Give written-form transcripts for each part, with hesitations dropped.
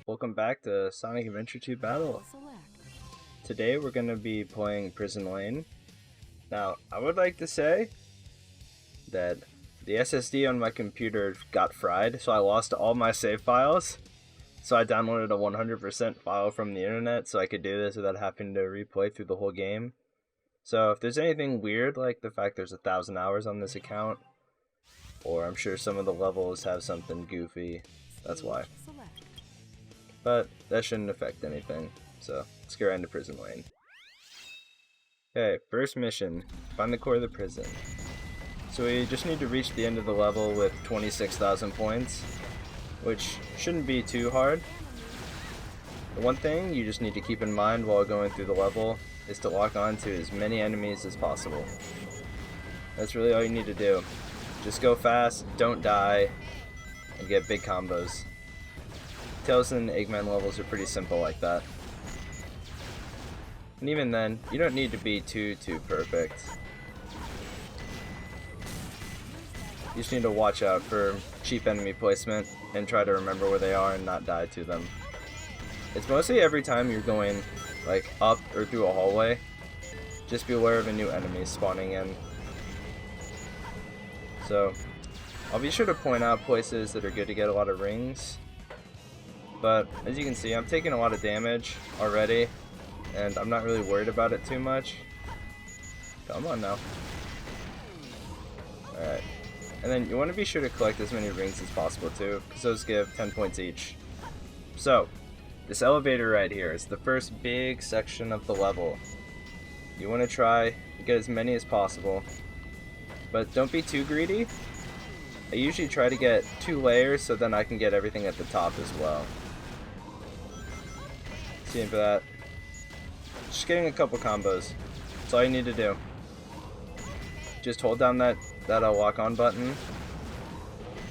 Welcome back to Sonic Adventure 2 Battle. Today we're going to be playing Prison Lane. Now, I would like to say that the SSD on my computer got fried, so I lost all my save files. So I downloaded a 100% file from the internet so I could do this without having to replay through the whole game. So if there's anything weird, like the fact there's 1,000 hours on this account, or I'm sure some of the levels have something goofy, that's why. But that shouldn't affect anything, so let's get right into Prison Lane. Okay, first mission, find the core of the prison. So we just need to reach the end of the level with 26,000 points, which shouldn't be too hard. The one thing you just need to keep in mind while going through the level is to lock on to as many enemies as possible. That's really all you need to do. Just go fast, don't die, and get big combos. Tails and Eggman levels are pretty simple like that. And even then, you don't need to be too perfect. You just need to watch out for cheap enemy placement and try to remember where they are and not die to them. It's mostly every time you're going like up or through a hallway, just be aware of a new enemy spawning in. So I'll be sure to point out places that are good to get a lot of rings. But as you can see, I'm taking a lot of damage already, and I'm not really worried about it too much. Come on now. Alright. And then you want to be sure to collect as many rings as possible too, because those give 10 points each. So, this elevator right here is the first big section of the level. You want to try to get as many as possible, but don't be too greedy. I usually try to get 2 layers so then I can get everything at the top as well. See for that. Just getting a couple combos. That's all you need to do. Just hold down that lock on button,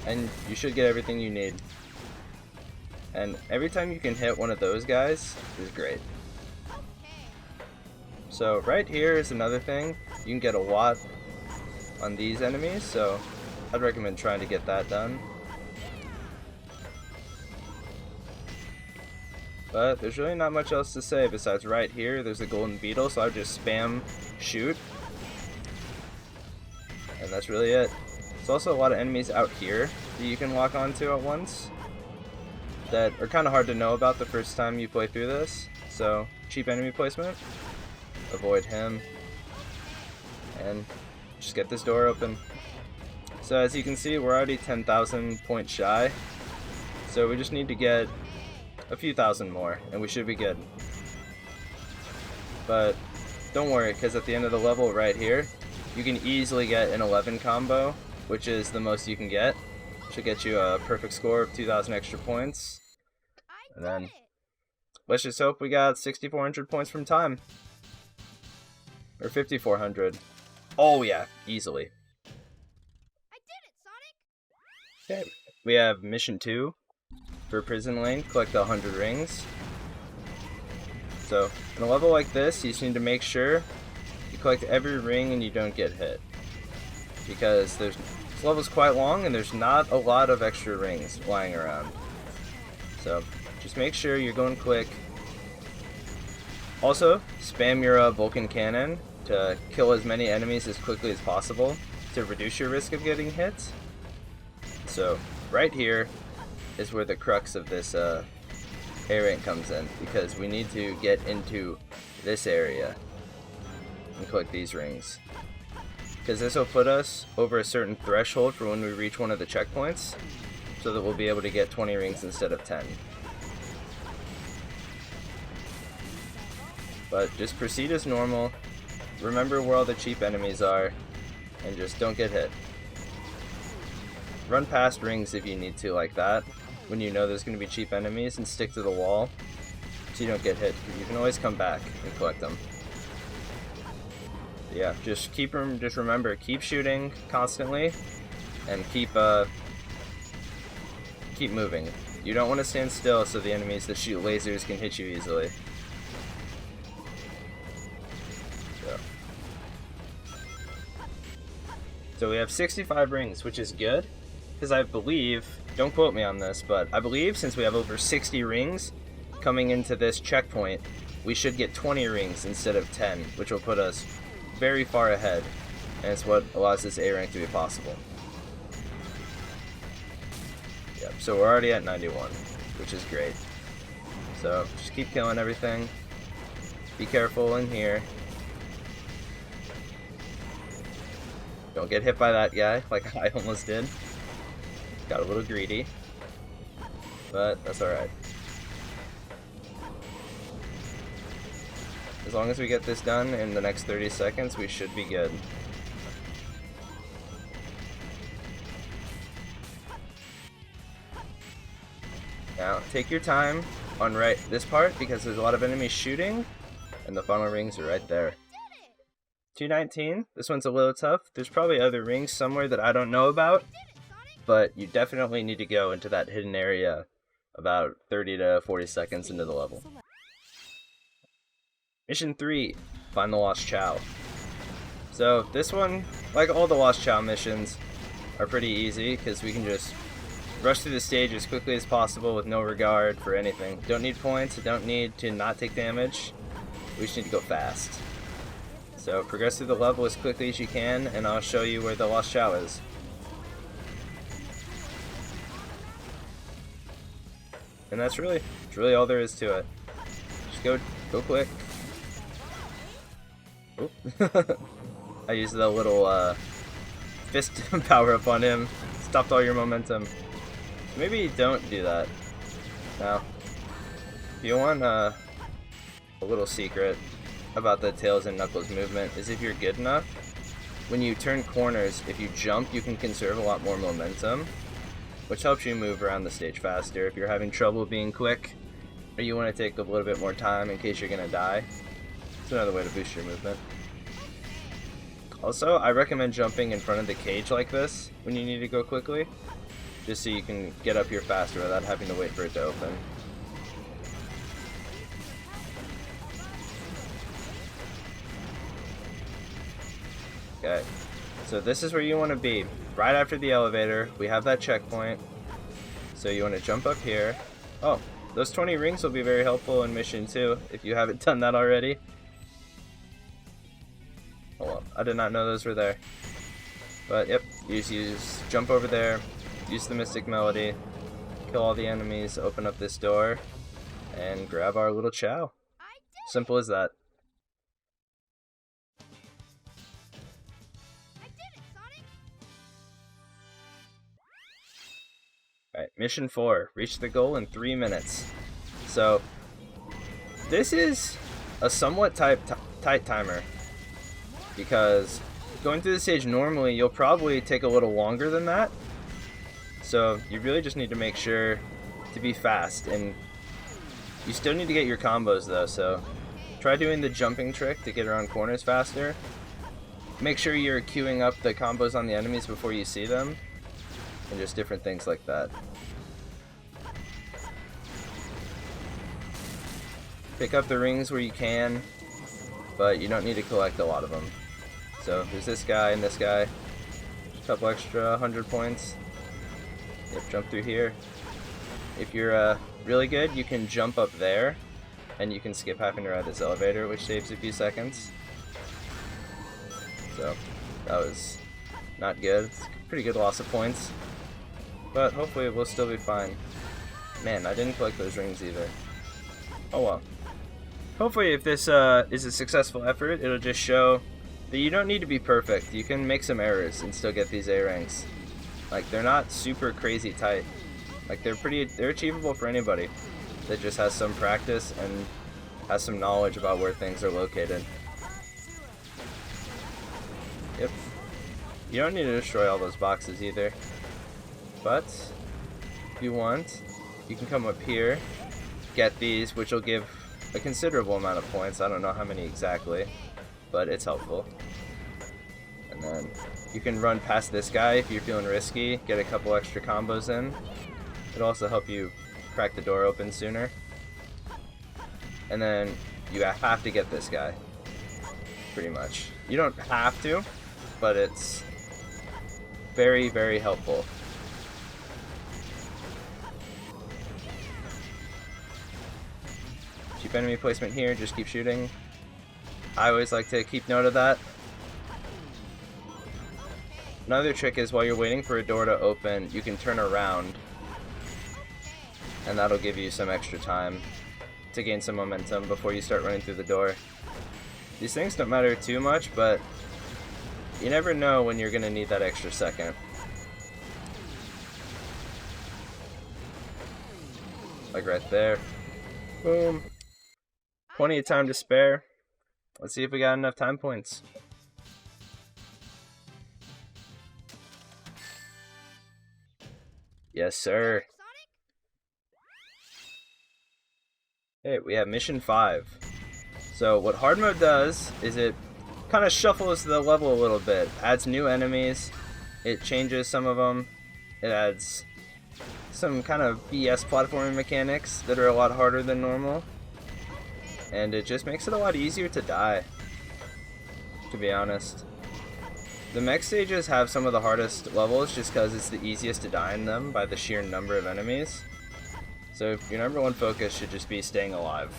and you should get everything you need. And every time you can hit one of those guys is great. So right here is another thing. You can get a lot on these enemies, so I'd recommend trying to get that done. But there's really not much else to say besides right here there's a golden beetle, so I would just spam shoot. And that's really it. There's also a lot of enemies out here that you can lock onto at once that are kind of hard to know about the first time you play through this. So cheap enemy placement, avoid him, and just get this door open. So as you can see, we're already 10,000 points shy, so we just need to get a few thousand more and we should be good. But don't worry, because at the end of the level right here you can easily get an 11 combo, which is the most you can get. Should get you a perfect score of 2,000 extra points. And then let's just hope we got 6,400 points from time, or 5,400. Oh yeah, easily. I did it, Sonic. Okay, we have mission 2 for Prison Lane. Collect 100 rings. So in a level like this, you just need to make sure you collect every ring and you don't get hit, because this level's quite long and there's not a lot of extra rings flying around. So just make sure you're going quick. Also, spam your Vulcan cannon to kill as many enemies as quickly as possible to reduce your risk of getting hit. So right here is where the crux of this A rank comes in, because we need to get into this area and collect these rings, because this will put us over a certain threshold for when we reach one of the checkpoints, so that we'll be able to get 20 rings instead of 10. But just proceed as normal, remember where all the cheap enemies are, and just don't get hit. Run past rings if you need to, like that, when you know there's going to be cheap enemies, and stick to the wall so you don't get hit, because you can always come back and collect them. Yeah, just remember, keep shooting constantly, and keep moving. You don't want to stand still so the enemies that shoot lasers can hit you easily. So we have 65 rings, which is good, because I believe Don't quote me on this, but I believe since we have over 60 rings coming into this checkpoint, we should get 20 rings instead of 10, which will put us very far ahead, and it's what allows this A rank to be possible. Yep, so we're already at 91, which is great. So just keep killing everything. Be careful in here. Don't get hit by that guy like I almost did. Got a little greedy, but that's alright. As long as we get this done in the next 30 seconds, we should be good. Now, take your time on this part because there's a lot of enemies shooting, and the final rings are right there. 219, this one's a little tough. There's probably other rings somewhere that I don't know about, but you definitely need to go into that hidden area about 30 to 40 seconds into the level. Mission 3, find the lost Chao. So this one, like all the lost Chao missions, are pretty easy because we can just rush through the stage as quickly as possible with no regard for anything. Don't need points, don't need to not take damage, we just need to go fast. So progress through the level as quickly as you can, and I'll show you where the lost Chao is. And that's really all there is to it. Just go quick. Oop. I used the little fist power up on him. Stopped all your momentum. Maybe don't do that. Now, if you want a little secret about the Tails and Knuckles movement is if you're good enough, when you turn corners, if you jump, you can conserve a lot more momentum, which helps you move around the stage faster. If you're having trouble being quick, or you want to take a little bit more time in case you're going to die, it's another way to boost your movement. Also, I recommend jumping in front of the cage like this when you need to go quickly, just so you can get up here faster without having to wait for it to open. Okay, so this is where you want to be. Right after the elevator, we have that checkpoint. So you want to jump up here. Oh, those 20 rings will be very helpful in mission 2 if you haven't done that already. Oh well, I did not know those were there. But yep, use jump over there, use the Mystic Melody, kill all the enemies, open up this door, and grab our little Chao. Simple as that. Alright, mission 4. Reach the goal in 3 minutes. So, this is a somewhat tight timer, because going through the stage normally, you'll probably take a little longer than that. So, you really just need to make sure to be fast, and you still need to get your combos though, so try doing the jumping trick to get around corners faster. Make sure you're queuing up the combos on the enemies before you see them, and just different things like that. Pick up the rings where you can, but you don't need to collect a lot of them. So there's this guy and this guy. Just a couple extra 100 points. Yep, jump through here. If you're really good, you can jump up there, and you can skip having to ride this elevator, which saves a few seconds. So that was not good. It's a pretty good loss of points. But hopefully we'll still be fine. Man, I didn't collect those rings either. Oh well. Hopefully if this is a successful effort, it'll just show that you don't need to be perfect. You can make some errors and still get these A ranks. Like, they're not super crazy tight. Like, they're achievable for anybody that just has some practice and has some knowledge about where things are located. Yep. You don't need to destroy all those boxes either. But if you want, you can come up here, get these, which will give a considerable amount of points. I don't know how many exactly, but it's helpful. And then you can run past this guy if you're feeling risky, get a couple extra combos in. It'll also help you crack the door open sooner. And then you have to get this guy, pretty much. You don't have to, but it's very, very helpful. Cheap enemy placement here, just keep shooting. I always like to keep note of that. Another trick is while you're waiting for a door to open, you can turn around. And that'll give you some extra time to gain some momentum before you start running through the door. These things don't matter too much, but you never know when you're going to need that extra second. Like right there. Boom. Plenty of time to spare. Let's see if we got enough time points. Yes, sir. Hey, we have mission 5. So what hard mode does is it kind of shuffles the level a little bit. Adds new enemies. It changes some of them. It adds some kind of BS platforming mechanics that are a lot harder than normal. And it just makes it a lot easier to die, to be honest. The mech stages have some of the hardest levels just because it's the easiest to die in them by the sheer number of enemies. So your number one focus should just be staying alive.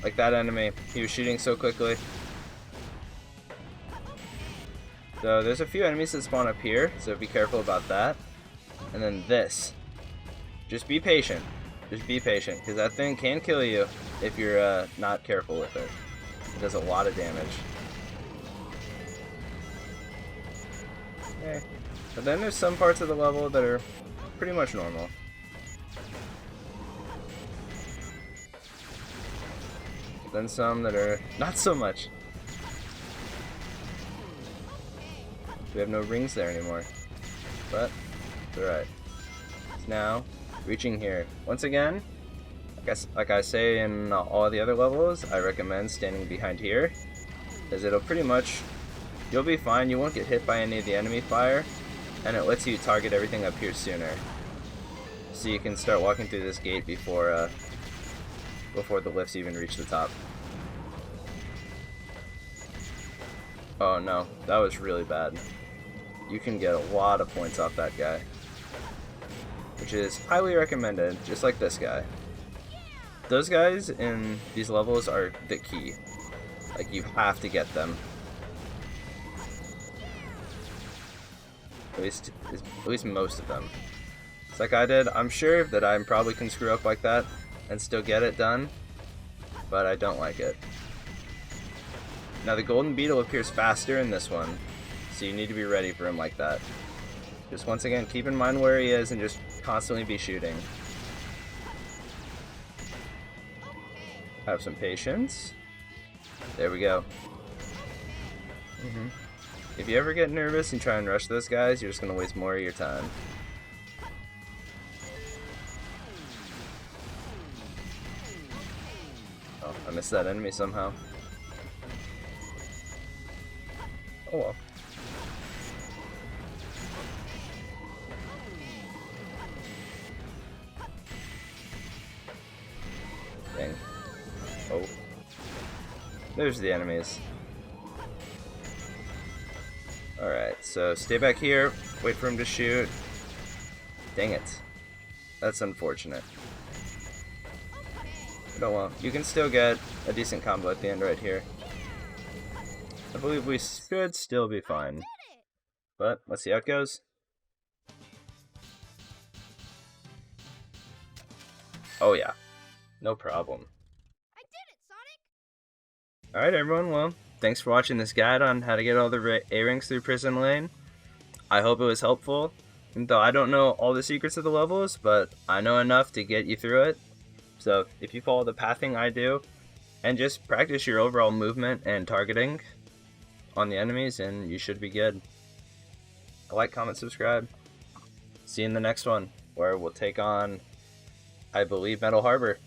Like that enemy, he was shooting so quickly. So there's a few enemies that spawn up here, so be careful about that. And then this. Just be patient. Just be patient, because that thing can kill you if you're not careful with it. It does a lot of damage. Okay. But then there's some parts of the level that are pretty much normal. Then some that are not so much. We have no rings there anymore. But it's alright. It's now reaching here. Once again, like I say in all the other levels, I recommend standing behind here, as it'll pretty much, you'll be fine, you won't get hit by any of the enemy fire, and it lets you target everything up here sooner. So you can start walking through this gate before the lifts even reach the top. Oh no, that was really bad. You can get a lot of points off that guy, which is highly recommended, just like this guy. Those guys in these levels are the key. Like, you have to get them. At least most of them. It's like I did. I'm sure that I probably can screw up like that and still get it done, but I don't like it. Now the golden beetle appears faster in this one, so you need to be ready for him like that. Just once again, keep in mind where he is and just constantly be shooting. Have some patience. There we go. If you ever get nervous and try and rush those guys, you're just going to waste more of your time. Oh, I missed that enemy somehow. Oh well. Dang. Oh. There's the enemies. Alright, so stay back here, wait for him to shoot. Dang it. That's unfortunate. But oh well, you can still get a decent combo at the end right here. I believe we should still be fine. But let's see how it goes. Oh yeah, no problem. I did it, Sonic! Alright everyone, well, thanks for watching this guide on how to get all the A-Rings through Prison Lane. I hope it was helpful, even though I don't know all the secrets of the levels, but I know enough to get you through it. So if you follow the pathing I do, and just practice your overall movement and targeting on the enemies, and you should be good. Like, comment, subscribe. See you in the next one, where we'll take on, I believe, Metal Harbor.